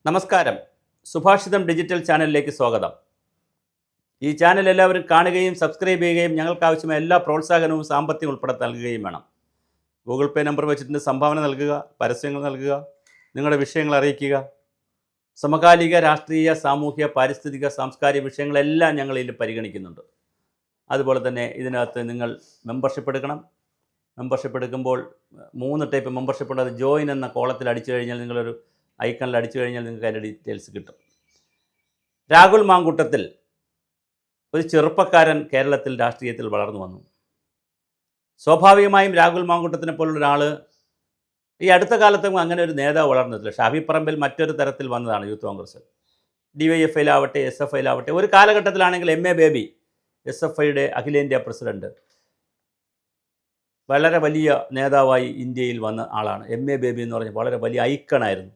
നമസ്കാരം. സുഭാഷിതം ഡിജിറ്റൽ ചാനലിലേക്ക് സ്വാഗതം. ഈ ചാനൽ എല്ലാവരും കാണുകയും സബ്സ്ക്രൈബ് ചെയ്യുകയും ഞങ്ങൾക്കാവശ്യമായ എല്ലാ പ്രോത്സാഹനവും സാമ്പത്തികം ഉൾപ്പെടെ നൽകുകയും വേണം. ഗൂഗിൾ പേ നമ്പർ വെച്ചിട്ട് സംഭാവന നൽകുക, പരസ്യങ്ങൾ നൽകുക, നിങ്ങളുടെ വിഷയങ്ങൾ അറിയിക്കുക. സമകാലിക രാഷ്ട്രീയ, സാമൂഹ്യ, പാരിസ്ഥിതിക, സാംസ്കാരിക വിഷയങ്ങളെല്ലാം ഞങ്ങൾ ഇതിൽ പരിഗണിക്കുന്നുണ്ട്. അതുപോലെ തന്നെ ഇതിനകത്ത് നിങ്ങൾ മെമ്പർഷിപ്പ് എടുക്കണം. മെമ്പർഷിപ്പ് എടുക്കുമ്പോൾ 3 ടൈപ്പ് മെമ്പർഷിപ്പ് ഉണ്ട്. അത് ജോയിൻ എന്ന കോളത്തിൽ അടിച്ചു കഴിഞ്ഞാൽ നിങ്ങളൊരു ഐക്കണിൽ അടിച്ചു കഴിഞ്ഞാൽ നിങ്ങൾക്ക് അതിൻ്റെ ഡീറ്റെയിൽസ് കിട്ടും. രാഹുൽ മാങ്കൂട്ടത്തിൽ ഒരു ചെറുപ്പക്കാരൻ കേരളത്തിൽ രാഷ്ട്രീയത്തിൽ വളർന്നു വന്നു. സ്വാഭാവികമായും രാഹുൽ മാങ്കൂട്ടത്തിനെ പോലുള്ള ഒരാൾ ഈ അടുത്ത കാലത്തും അങ്ങനെ ഒരു നേതാവ് വളർന്നിട്ടില്ല. ഷാഫി പറമ്പിൽ മറ്റൊരു തരത്തിൽ വന്നതാണ് യൂത്ത് കോൺഗ്രസ്. DYFIയിലാവട്ടെ SFIയിലാവട്ടെ. ഒരു കാലഘട്ടത്തിലാണെങ്കിൽ MA ബേബി SFIയുടെ അഖിലേന്ത്യാ പ്രസിഡന്റ്, വളരെ വലിയ നേതാവായി ഇന്ത്യയിൽ വന്ന ആളാണ്. MA ബേബി എന്ന് പറഞ്ഞാൽ വളരെ വലിയ ഐക്കണായിരുന്നു.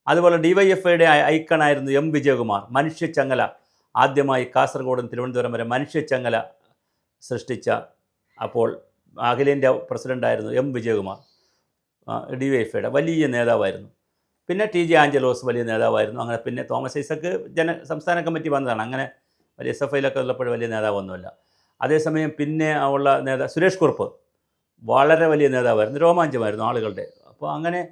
അതുപോലെ DYFIയുടെ ഐക്കണായിരുന്നു M വിജയകുമാർ. മനുഷ്യച്ചങ്ങല ആദ്യമായി കാസർഗോഡും തിരുവനന്തപുരം വരെ മനുഷ്യച്ചങ്ങല സൃഷ്ടിച്ച, അപ്പോൾ അഖിലേന്ത്യാ പ്രസിഡൻ്റായിരുന്നു M വിജയകുമാർ. DYFIയുടെ വലിയ നേതാവായിരുന്നു. പിന്നെ TJ ആഞ്ചലോസ് വലിയ നേതാവായിരുന്നു. അങ്ങനെ പിന്നെ തോമസ് ഐസക്ക് സംസ്ഥാന കമ്മിറ്റി വന്നതാണ്. അങ്ങനെ വലിയ SFIയിലൊക്കെ ഉള്ളപ്പോൾ വലിയ നേതാവൊന്നുമില്ല. അതേസമയം പിന്നെ ഉള്ള നേതാവ് സുരേഷ് കുറുപ്പ് വളരെ വലിയ നേതാവായിരുന്നു. രോമാഞ്ചമായിരുന്നു ആളുകളുടെ. അപ്പോൾ അങ്ങനെ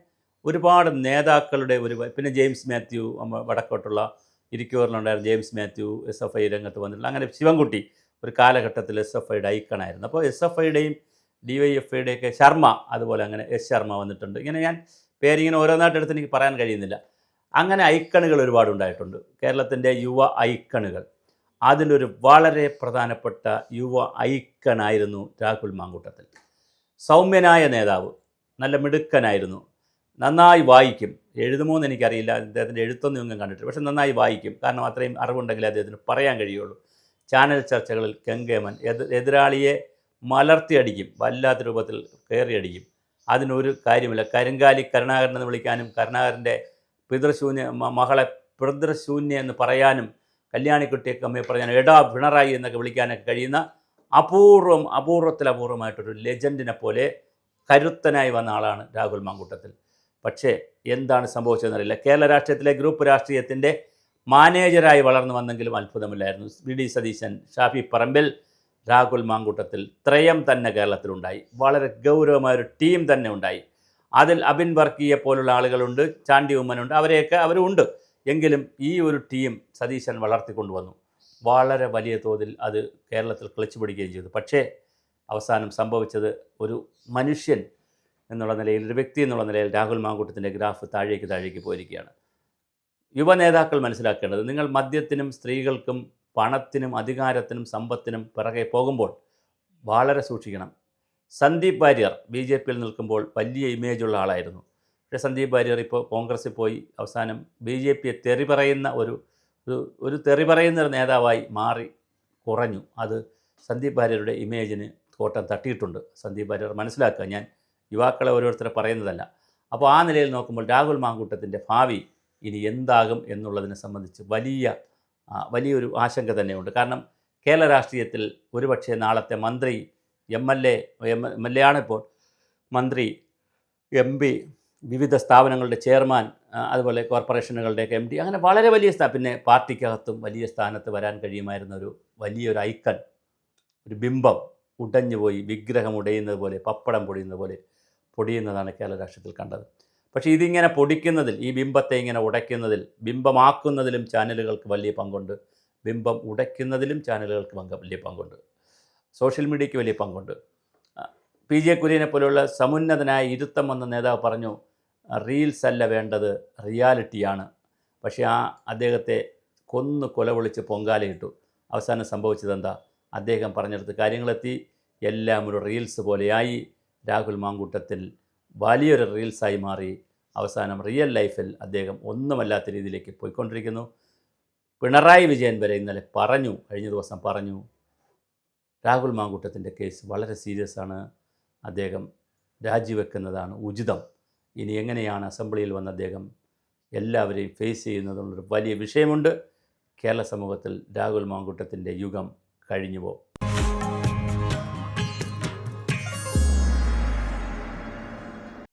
ഒരുപാട് നേതാക്കളുടെ പിന്നെ ജെയിംസ് മാത്യു, വടക്കോട്ടുള്ള ഇരിക്കൂറിലുണ്ടായിരുന്ന ജെയിംസ് മാത്യു SFI രംഗത്ത് വന്നിട്ടുള്ള, അങ്ങനെ ശിവൻകുട്ടി ഒരു കാലഘട്ടത്തിൽ SFIയുടെ ഐക്കണായിരുന്നു. അപ്പോൾ SFIയുടെയും DYFIയുടെയൊക്കെ ശർമ്മ, അതുപോലെ അങ്ങനെ S ശർമ്മ വന്നിട്ടുണ്ട്. ഇങ്ങനെ ഞാൻ പേരിങ്ങനെ ഓരോന്നായിട്ടെടുത്ത് എനിക്ക് പറയാൻ കഴിയുന്നില്ല. അങ്ങനെ ഐക്കണുകൾ ഒരുപാടുണ്ടായിട്ടുണ്ട്, കേരളത്തിൻ്റെ യുവ ഐക്കണുകൾ. അതിലൊരു വളരെ പ്രധാനപ്പെട്ട യുവ ഐക്കണായിരുന്നു രാഹുൽ മാങ്കൂട്ടത്തിൽ. സൗമ്യനായ നേതാവ്, നല്ല മിടുക്കനായിരുന്നു, നന്നായി വായിക്കും. എഴുതുമോയെന്ന് എനിക്കറിയില്ല, അദ്ദേഹത്തിൻ്റെ എഴുത്തൊന്നും ഒന്നും കണ്ടിട്ടില്ല, പക്ഷെ നന്നായി വായിക്കും. കാരണം അത്രയും അറിവുണ്ടെങ്കിൽ അദ്ദേഹത്തിന് പറയാൻ കഴിയുള്ളൂ. ചാനൽ ചർച്ചകളിൽ കെങ്കേമൻ, എതിരാളിയെ മലർത്തിയടിക്കും, വല്ലാത്ത രൂപത്തിൽ കയറിയടിക്കും. അതിനൊരു കാര്യമില്ല. കരിങ്കാലി കരുണാകരൻ എന്ന് വിളിക്കാനും, കരുണാകരൻ്റെ മകളെ പിതൃശൂന്യ എന്ന് പറയാനും, കല്യാണിക്കുട്ടിയൊക്കെ അമ്മയെ പറയാനും, എടാ പിണറായി എന്നൊക്കെ വിളിക്കാനൊക്കെ കഴിയുന്ന അപൂർവത്തിലപൂർവമായിട്ടൊരു ലെജൻഡിനെ പോലെ കരുത്തനായി വന്ന ആളാണ് രാഹുൽ മാങ്കൂട്ടത്തിൽ. പക്ഷേ എന്താണ് സംഭവിച്ചതെന്നറിയില്ല. കേരള രാഷ്ട്രീയത്തിലെ ഗ്രൂപ്പ് രാഷ്ട്രീയത്തിൻ്റെ മാനേജരായി വളർന്നു വന്നെങ്കിലും അത്ഭുതമില്ലായിരുന്നു. VD സതീശൻ, ഷാഫി പറമ്പിൽ, രാഹുൽ മാങ്കൂട്ടത്തിൽ ത്രയം തന്നെ കേരളത്തിലുണ്ടായി. വളരെ ഗൗരവമായൊരു ടീം തന്നെ ഉണ്ടായി. അതിൽ അബിൻ വർക്കിയെ പോലുള്ള ആളുകളുണ്ട്, ചാണ്ടി ഉമ്മനുണ്ട്, അവരുണ്ട്. എങ്കിലും ഈ ഒരു ടീം സതീശൻ വളർത്തിക്കൊണ്ടുവന്നു. വളരെ വലിയ തോതിൽ അത് കേരളത്തിൽ ക്ലച്ച് പിടിക്കുകയും ചെയ്തു. പക്ഷേ അവസാനം സംഭവിച്ചത്, ഒരു മനുഷ്യൻ എന്നുള്ള നിലയിൽ, ഒരു വ്യക്തി എന്നുള്ള നിലയിൽ രാഹുൽ മാങ്കൂട്ടത്തിൻ്റെ ഗ്രാഫ് താഴേക്ക് പോയിരിക്കുകയാണ്. യുവ നേതാക്കൾ മനസ്സിലാക്കേണ്ടത്, നിങ്ങൾ മദ്യത്തിനും സ്ത്രീകൾക്കും പണത്തിനും അധികാരത്തിനും സമ്പത്തിനും പിറകെ പോകുമ്പോൾ വളരെ സൂക്ഷിക്കണം. സന്ദീപ് വാര്യർ BJPയിൽ നിൽക്കുമ്പോൾ വലിയ ഇമേജുള്ള ആളായിരുന്നു. പക്ഷേ സന്ദീപ് വാര്യർ ഇപ്പോൾ കോൺഗ്രസ്സിൽ പോയി അവസാനം BJPയെ തെറി പറയുന്ന ഒരു നേതാവായി മാറി കുറഞ്ഞു. അത് സന്ദീപ് വാര്യരുടെ ഇമേജിന് കോട്ടം തട്ടിയിട്ടുണ്ട്. സന്ദീപ് വാര്യർ മനസ്സിലാക്കുക, ഞാൻ യുവാക്കളെ ഓരോരുത്തരെ പറയുന്നതല്ല. അപ്പോൾ ആ നിലയിൽ നോക്കുമ്പോൾ രാഹുൽ മാങ്കൂട്ടത്തിൻ്റെ ഭാവി ഇനി എന്താകും എന്നുള്ളതിനെ സംബന്ധിച്ച് വലിയൊരു ആശങ്ക തന്നെയുണ്ട്. കാരണം കേരള രാഷ്ട്രീയത്തിൽ ഒരുപക്ഷെ നാളത്തെ മന്ത്രി, MLA ആണിപ്പോൾ, മന്ത്രി, MP, വിവിധ സ്ഥാപനങ്ങളുടെ ചെയർമാൻ, അതുപോലെ കോർപ്പറേഷനുകളുടെയൊക്കെ MD, അങ്ങനെ വളരെ വലിയ പിന്നെ പാർട്ടിക്കകത്തും വലിയ സ്ഥാനത്ത് വരാൻ കഴിയുമായിരുന്ന വലിയൊരു ഐക്കൺ, ഒരു ബിംബം ഉടഞ്ഞുപോയി, വിഗ്രഹം ഉടയുന്നത് പോലെ, പപ്പടം പൊടിയുന്നത് പോലെ പൊടിയുന്നതാണ് കേരള രാഷ്ട്രീയത്തിൽ കണ്ടത്. പക്ഷേ ഇതിങ്ങനെ പൊടിക്കുന്നതിൽ, ഈ ബിംബത്തെ ഇങ്ങനെ ഉടയ്ക്കുന്നതിൽ, ബിംബമാക്കുന്നതിലും ചാനലുകൾക്ക് വലിയ പങ്കുണ്ട്. ബിംബം ഉടയ്ക്കുന്നതിലും ചാനലുകൾക്ക് വലിയ പങ്കുണ്ട്. സോഷ്യൽ മീഡിയയ്ക്ക് വലിയ പങ്കുണ്ട്. PJ കുര്യനെ പോലെയുള്ള സമുന്നതനായ ഇരുത്തം വന്ന നേതാവ് പറഞ്ഞു, റീൽസ് അല്ല വേണ്ടത്, റിയാലിറ്റിയാണ്. പക്ഷേ അദ്ദേഹത്തെ കൊല വിളിച്ച് പൊങ്കാലയിട്ടു. അവസാനം സംഭവിച്ചതെന്താ? അദ്ദേഹം പറഞ്ഞെടുത്ത് കാര്യങ്ങളെത്തി, എല്ലാം ഒരു റീൽസ് പോലെയായി. രാഹുൽ മാങ്കൂട്ടത്തിൽ വലിയൊരു റീൽസായി മാറി. അവസാനം റിയൽ ലൈഫിൽ അദ്ദേഹം ഒന്നുമല്ലാത്ത രീതിയിലേക്ക് പോയിക്കൊണ്ടിരിക്കുന്നു. പിണറായി വിജയൻ വരെ ഇന്നലെ കഴിഞ്ഞ ദിവസം പറഞ്ഞു, രാഹുൽ മാങ്കൂട്ടത്തിൻ്റെ കേസ് വളരെ സീരിയസ് ആണ്, അദ്ദേഹം രാജിവെക്കുന്നതാണ് ഉചിതം. ഇനി എങ്ങനെയാണ് അസംബ്ലിയിൽ വന്ന് അദ്ദേഹം എല്ലാവരെയും ഫേസ് ചെയ്യുന്നതെന്നുള്ളൊരു വലിയ വിഷയമുണ്ട്. കേരള സമൂഹത്തിൽ രാഹുൽ മാങ്കൂട്ടത്തിൻ്റെ യുഗം കഴിഞ്ഞുവോ?